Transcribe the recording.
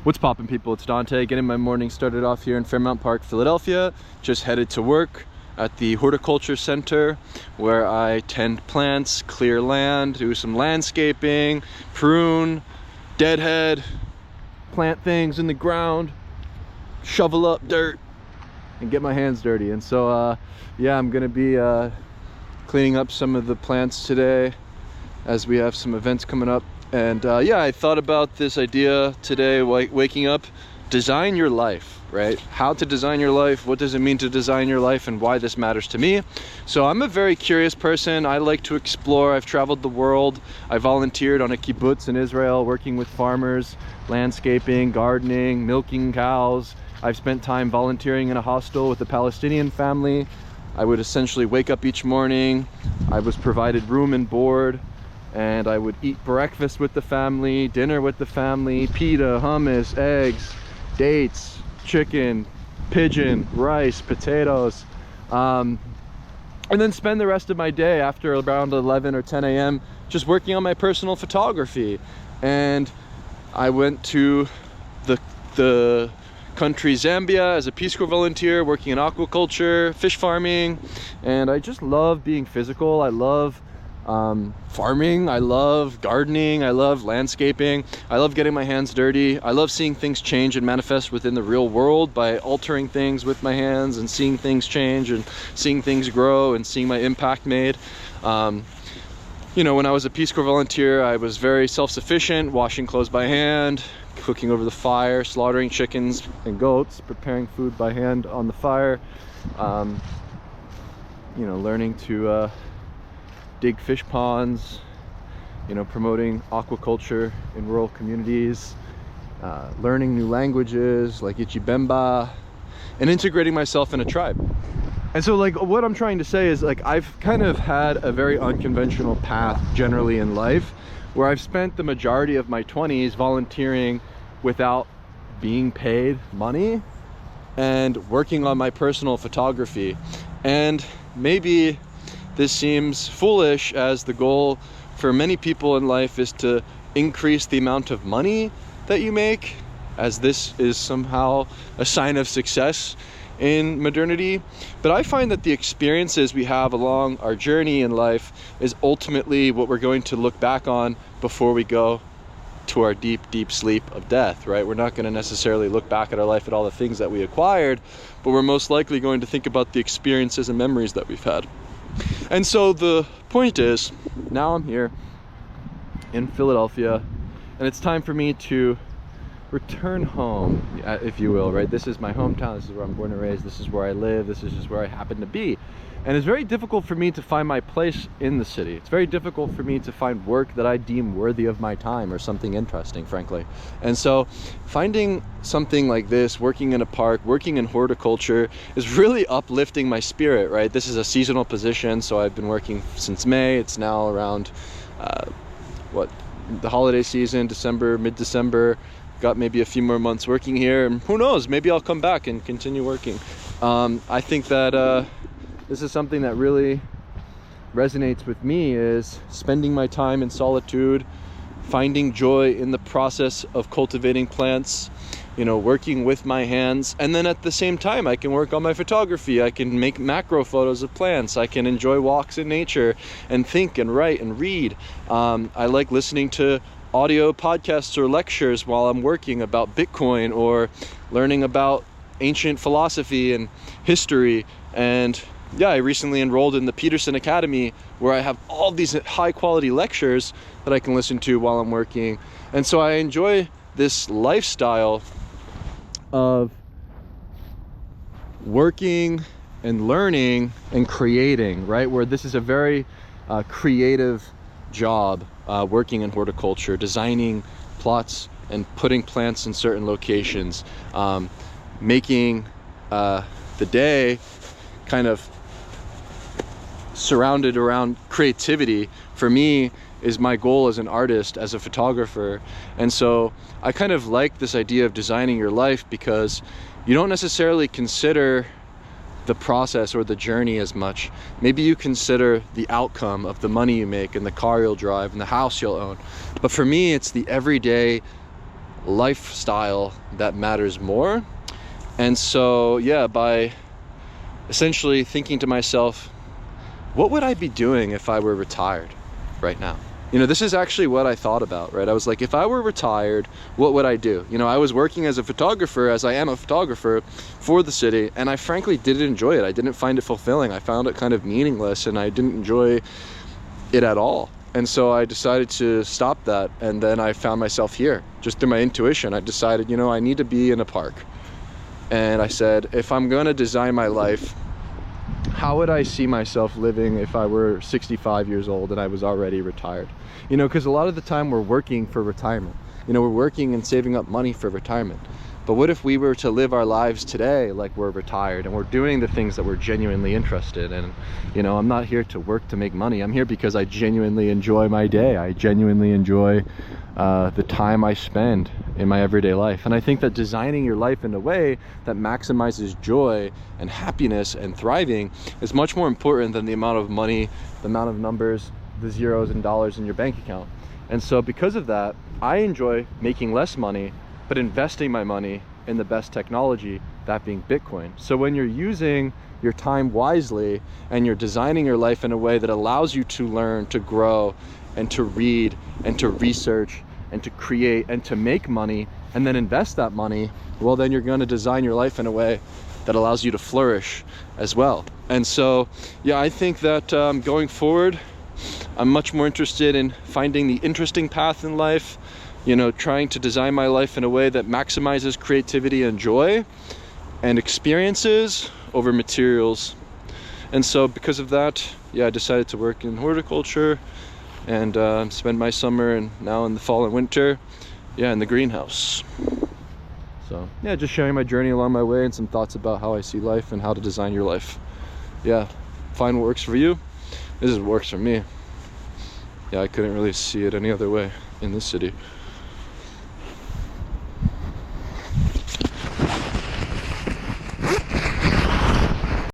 What's poppin', people? It's Dante, getting my morning started off here in Fairmount Park, Philadelphia. Just headed to work at the Horticulture Center, where I tend plants, clear land, do some landscaping, prune, deadhead, plant things in the ground, shovel up dirt, and get my hands dirty. And so, yeah, I'm gonna be cleaning up some of the plants today as we have some events coming up. And yeah, I thought about this idea today, waking up, design your life, right? How to design your life, what does it mean to design your life, and why this matters to me. So I'm a very curious person. I like to explore. I've traveled the world. I volunteered on a kibbutz in Israel, working with farmers, landscaping, gardening, milking cows. I've spent time volunteering in a hostel with a Palestinian family. I would essentially wake up each morning. I was provided room and board, and I would eat breakfast with the family, dinner with the family, pita, hummus, eggs, dates, chicken, pigeon, rice, potatoes, and then spend the rest of my day after around 11 or 10 a.m. just working on my personal photography. And I went to the country Zambia as a Peace Corps volunteer, working in aquaculture, fish farming, and I just love being physical. I love farming, I love gardening, I love landscaping, I love getting my hands dirty. I love seeing things change and manifest within the real world by altering things with my hands and seeing things change and seeing things grow and seeing my impact made. You know, when I was a Peace Corps volunteer, I was very self-sufficient, washing clothes by hand, cooking over the fire, slaughtering chickens and goats, preparing food by hand on the fire, you know, learning to dig fish ponds, you know, promoting aquaculture in rural communities, learning new languages like Ichibemba, and integrating myself in a tribe. And so, like, what I'm trying to say is, like, I've kind of had a very unconventional path generally in life, where I've spent the majority of my 20s volunteering without being paid money and working on my personal photography. And maybe this seems foolish, as the goal for many people in life is to increase the amount of money that you make, as this is somehow a sign of success in modernity. But I find that the experiences we have along our journey in life is ultimately what we're going to look back on before we go to our deep, deep sleep of death, right? We're not going to necessarily look back at our life at all the things that we acquired, but we're most likely going to think about the experiences and memories that we've had. And so the point is, now I'm here in Philadelphia, and it's time for me to return home, if you will, right? This is my hometown, this is where I'm born and raised, this is where I live, this is just where I happen to be. And it's very difficult for me to find my place in the city. It's very difficult for me to find work that I deem worthy of my time or something interesting, frankly. And so finding something like this, working in a park, working in horticulture, is really uplifting my spirit, right? This is a seasonal position, so I've been working since May. It's now around, the holiday season, December, mid-December. Got maybe a few more months working here, and who knows, maybe I'll come back and continue working. I think that this is something that really resonates with me, is spending my time in solitude, finding joy in the process of cultivating plants, you know, working with my hands. And then at the same time, I can work on my photography. I can make macro photos of plants. I can enjoy walks in nature and think and write and read. I like listening to audio podcasts or lectures while I'm working about Bitcoin, or learning about ancient philosophy and history. And yeah, I recently enrolled in the Peterson Academy, where I have all these high quality lectures that I can listen to while I'm working. And so I enjoy this lifestyle of working and learning and creating, right? Where this is a very creative job, working in horticulture, designing plots and putting plants in certain locations, making the day kind of surrounded around creativity, for me, is my goal as an artist, as a photographer. And so I kind of like this idea of designing your life, because you don't necessarily consider the process or the journey as much. Maybe you consider the outcome of the money you make and the car you'll drive and the house you'll own. But for me, it's the everyday lifestyle that matters more. And so, yeah, by essentially thinking to myself, what would I be doing if I were retired right now? You know, this is actually what I thought about, right? I was like, if I were retired, what would I do? You know, I was working as a photographer, as I am a photographer for the city, and I frankly didn't enjoy it. I didn't find it fulfilling. I found it kind of meaningless, and I didn't enjoy it at all. And so I decided to stop that, and then I found myself here. Just through my intuition, I decided, you know, I need to be in a park. And I said, if I'm gonna design my life, how would I see myself living if I were 65 years old and I was already retired? You know, because a lot of the time we're working for retirement. You know, we're working and saving up money for retirement. But what if we were to live our lives today like we're retired and we're doing the things that we're genuinely interested in? You know, I'm not here to work to make money. I'm here because I genuinely enjoy my day. I genuinely enjoy the time I spend in my everyday life. And I think that designing your life in a way that maximizes joy and happiness and thriving is much more important than the amount of money, the amount of numbers, the zeros and dollars in your bank account. And so because of that, I enjoy making less money, but investing my money in the best technology, that being Bitcoin. So when you're using your time wisely and you're designing your life in a way that allows you to learn, to grow, and to read, and to research, and to create, and to make money, and then invest that money, well, then you're gonna design your life in a way that allows you to flourish as well. And so, yeah, I think that going forward, I'm much more interested in finding the interesting path in life, you know, trying to design my life in a way that maximizes creativity and joy and experiences over materials. And so because of that, yeah, I decided to work in horticulture and spend my summer and now in the fall and winter, yeah, in the greenhouse. So yeah, just sharing my journey along my way and some thoughts about how I see life and how to design your life. Yeah, find what works for you. This is what works for me. Yeah, I couldn't really see it any other way in this city.